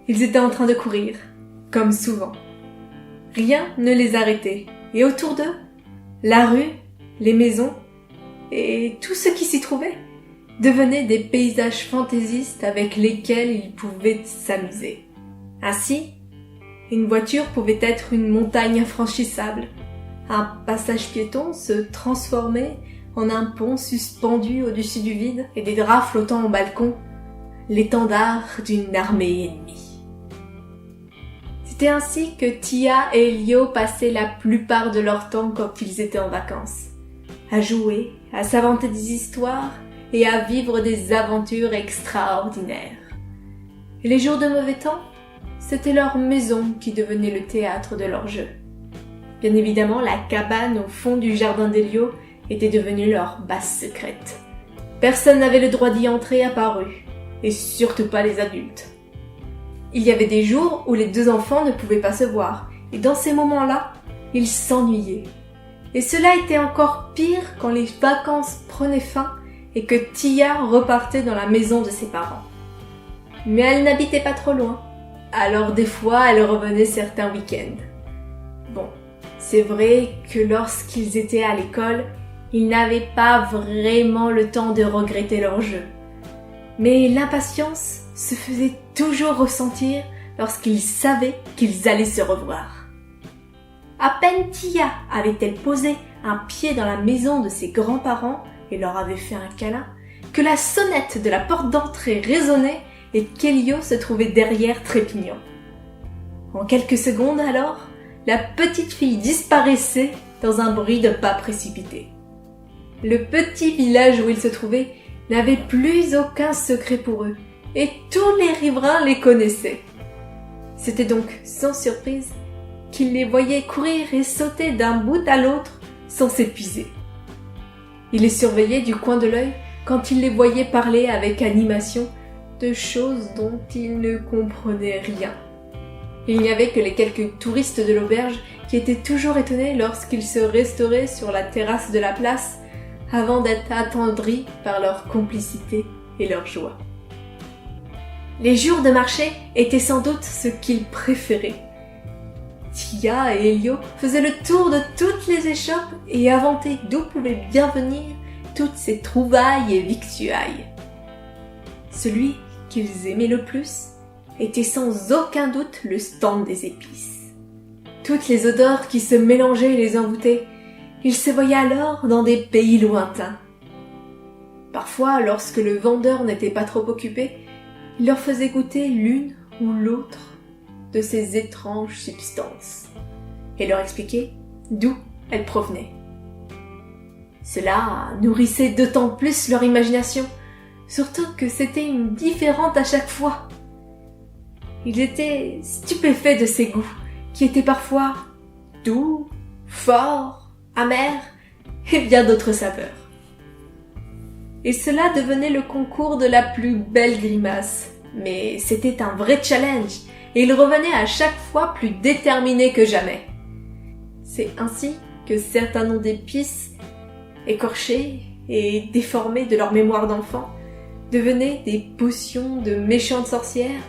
Ils étaient en train de courir, comme souvent. Rien ne les arrêtait, et autour d'eux, la rue, les maisons et tout ce qui s'y trouvait devenaient des paysages fantaisistes avec lesquels ils pouvaient s'amuser. Ainsi, une voiture pouvait être une montagne infranchissable, un passage piéton se transformait en un pont suspendu au-dessus du vide et des draps flottant au balcon, l'étendard d'une armée ennemie. C'était ainsi que Tia et Elio passaient la plupart de leur temps quand ils étaient en vacances, à jouer, à s'inventer des histoires et à vivre des aventures extraordinaires. Et les jours de mauvais temps, c'était leur maison qui devenait le théâtre de leurs jeux. Bien évidemment, la cabane au fond du jardin d'Elio était devenue leur base secrète. Personne n'avait le droit d'y entrer à part eux, et surtout pas les adultes. Il y avait des jours où les deux enfants ne pouvaient pas se voir, et dans ces moments-là, ils s'ennuyaient. Et cela était encore pire quand les vacances prenaient fin et que Tia repartait dans la maison de ses parents. Mais elle n'habitait pas trop loin, alors des fois elle revenait certains week-ends. Bon, c'est vrai que lorsqu'ils étaient à l'école, ils n'avaient pas vraiment le temps de regretter leur jeu. Mais l'impatience se faisait toujours ressentir lorsqu'ils savaient qu'ils allaient se revoir. À peine Tia avait-elle posé un pied dans la maison de ses grands-parents et leur avait fait un câlin, que la sonnette de la porte d'entrée résonnait et qu'Elio se trouvait derrière trépignant. En quelques secondes alors, la petite fille disparaissait dans un bruit de pas précipités. Le petit village où ils se trouvaient n'avait plus aucun secret pour eux, et tous les riverains les connaissaient. C'était donc sans surprise qu'ils les voyaient courir et sauter d'un bout à l'autre sans s'épuiser. Ils les surveillaient du coin de l'œil quand ils les voyaient parler avec animation de choses dont ils ne comprenaient rien. Il n'y avait que les quelques touristes de l'auberge qui étaient toujours étonnés lorsqu'ils se restauraient sur la terrasse de la place avant d'être attendris par leur complicité et leur joie. Les jours de marché étaient sans doute ce qu'ils préféraient. Tia et Elio faisaient le tour de toutes les échoppes et inventaient d'où pouvaient bien venir toutes ces trouvailles et victuailles. Celui qu'ils aimaient le plus était sans aucun doute le stand des épices. Toutes les odeurs qui se mélangeaient les envoûtaient. Ils se voyaient alors dans des pays lointains. Parfois, lorsque le vendeur n'était pas trop occupé, il leur faisait goûter l'une ou l'autre de ces étranges substances et leur expliquait d'où elles provenaient. Cela nourrissait d'autant plus leur imagination, surtout que c'était une différente à chaque fois. Ils étaient stupéfaits de ces goûts, qui étaient parfois doux, forts, amers et bien d'autres saveurs. Et cela devenait le concours de la plus belle grimace, mais c'était un vrai challenge, et ils revenaient à chaque fois plus déterminés que jamais. C'est ainsi que certains noms d'épices, écorchés et déformés de leur mémoire d'enfant, devenaient des potions de méchantes sorcières,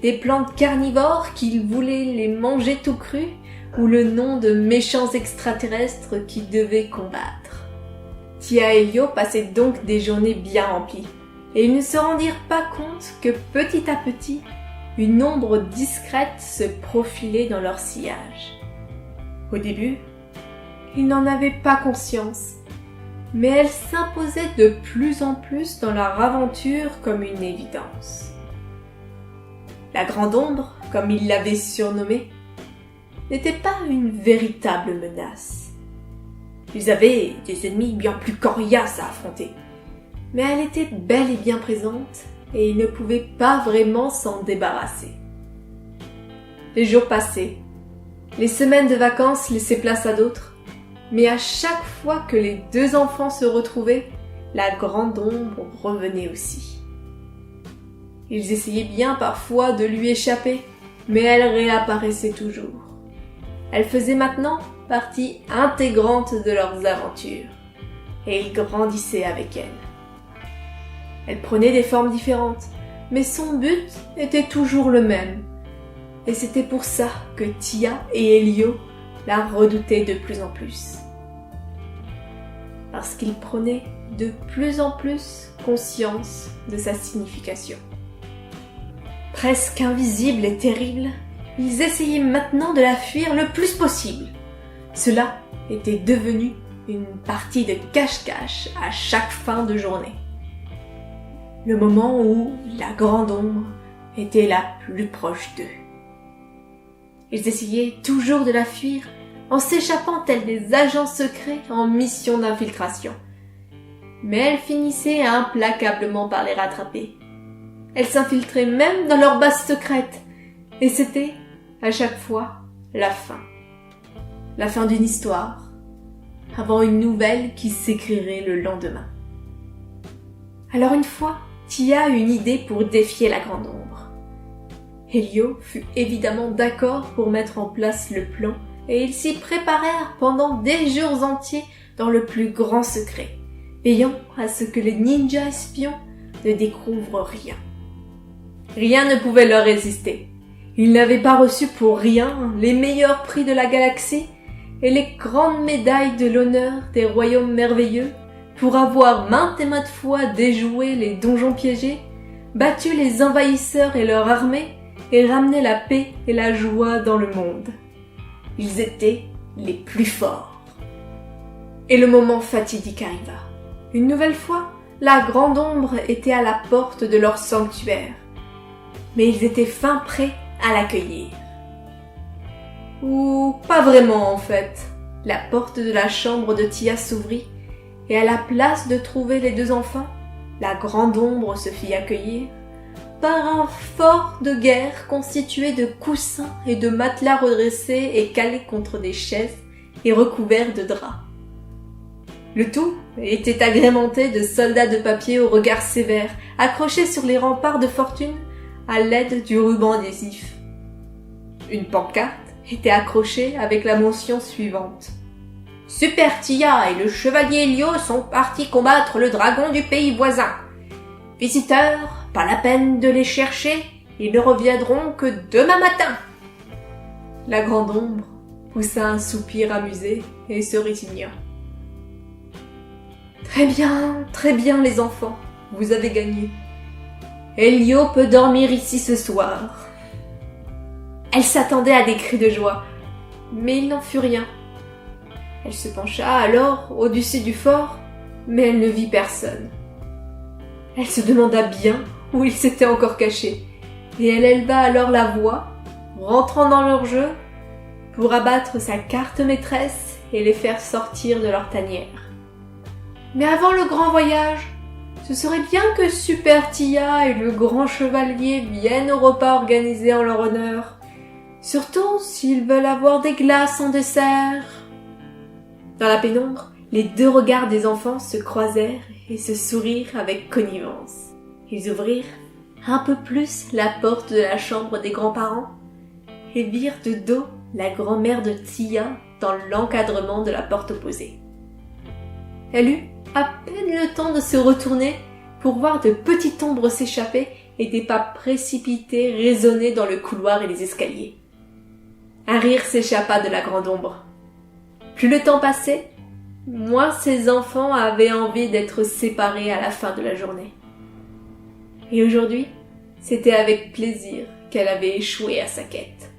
des plantes carnivores qui voulaient les manger tout crus, ou le nom de méchants extraterrestres qui devaient combattre. Tia et Elio passaient donc des journées bien remplies, et ils ne se rendirent pas compte que petit à petit, une ombre discrète se profilait dans leur sillage. Au début, ils n'en avaient pas conscience, mais elle s'imposait de plus en plus dans leur aventure comme une évidence. La Grande Ombre, comme ils l'avaient surnommée, n'était pas une véritable menace. Ils avaient des ennemis bien plus coriaces à affronter, mais elle était bel et bien présente et ils ne pouvaient pas vraiment s'en débarrasser. Les jours passaient, les semaines de vacances laissaient place à d'autres, mais à chaque fois que les deux enfants se retrouvaient, la Grande Ombre revenait aussi. Ils essayaient bien parfois de lui échapper, mais elle réapparaissait toujours. Elle faisait maintenant partie intégrante de leurs aventures, et ils grandissaient avec elle. Elle prenait des formes différentes, mais son but était toujours le même, et c'était pour ça que Tia et Elio la redoutaient de plus en plus. Parce qu'ils prenaient de plus en plus conscience de sa signification. Presque invisible et terrible, ils essayaient maintenant de la fuir le plus possible. Cela était devenu une partie de cache-cache à chaque fin de journée. Le moment où la grande ombre était la plus proche d'eux. Ils essayaient toujours de la fuir en s'échappant tels des agents secrets en mission d'infiltration. Mais elle finissait implacablement par les rattraper. Elle s'infiltrait même dans leur base secrète, et c'était, à chaque fois, la fin. La fin d'une histoire, avant une nouvelle qui s'écrirait le lendemain. Alors une fois, Tia eut une idée pour défier la grande ombre. Elio fut évidemment d'accord pour mettre en place le plan, et ils s'y préparèrent pendant des jours entiers dans le plus grand secret, veillant à ce que les ninjas espions ne découvrent rien. Rien ne pouvait leur résister. Ils n'avaient pas reçu pour rien les meilleurs prix de la galaxie et les grandes médailles de l'honneur des royaumes merveilleux pour avoir maintes et maintes fois déjoué les donjons piégés, battu les envahisseurs et leur armée et ramené la paix et la joie dans le monde. Ils étaient les plus forts. Et le moment fatidique arriva. Une nouvelle fois, la grande ombre était à la porte de leur sanctuaire. Mais ils étaient fin prêts à l'accueillir. Ou pas vraiment en fait. La porte de la chambre de Tia s'ouvrit, et à la place de trouver les deux enfants, la grande ombre se fit accueillir par un fort de guerre constitué de coussins et de matelas redressés et calés contre des chaises et recouverts de draps. Le tout était agrémenté de soldats de papier au regard sévère, accrochés sur les remparts de fortune à l'aide du ruban adhésif. Une pancarte était accrochée avec la mention suivante. Super Tia et le chevalier Elio sont partis combattre le dragon du pays voisin. Visiteurs, pas la peine de les chercher, ils ne reviendront que demain matin. La grande ombre poussa un soupir amusé et se résigna. Très bien les enfants, vous avez gagné. Elio peut dormir ici ce soir. Elle s'attendait à des cris de joie, mais il n'en fut rien. Elle se pencha alors au-dessus du fort, mais elle ne vit personne. Elle se demanda bien où il s'était encore caché, et elle éleva alors la voix, rentrant dans leur jeu, pour abattre sa carte maîtresse et les faire sortir de leur tanière. Mais avant le grand voyage, ce serait bien que Super Tia et le grand chevalier viennent au repas organisé en leur honneur, surtout s'ils veulent avoir des glaces en dessert. Dans la pénombre, les deux regards des enfants se croisèrent et se sourirent avec connivence. Ils ouvrirent un peu plus la porte de la chambre des grands-parents et virent de dos la grand-mère de Tia dans l'encadrement de la porte opposée. Elle eut à peine le temps de se retourner pour voir de petites ombres s'échapper et des pas précipités résonner dans le couloir et les escaliers. Un rire s'échappa de la grande ombre. Plus le temps passait, moins ses enfants avaient envie d'être séparés à la fin de la journée. Et aujourd'hui, c'était avec plaisir qu'elle avait échoué à sa quête.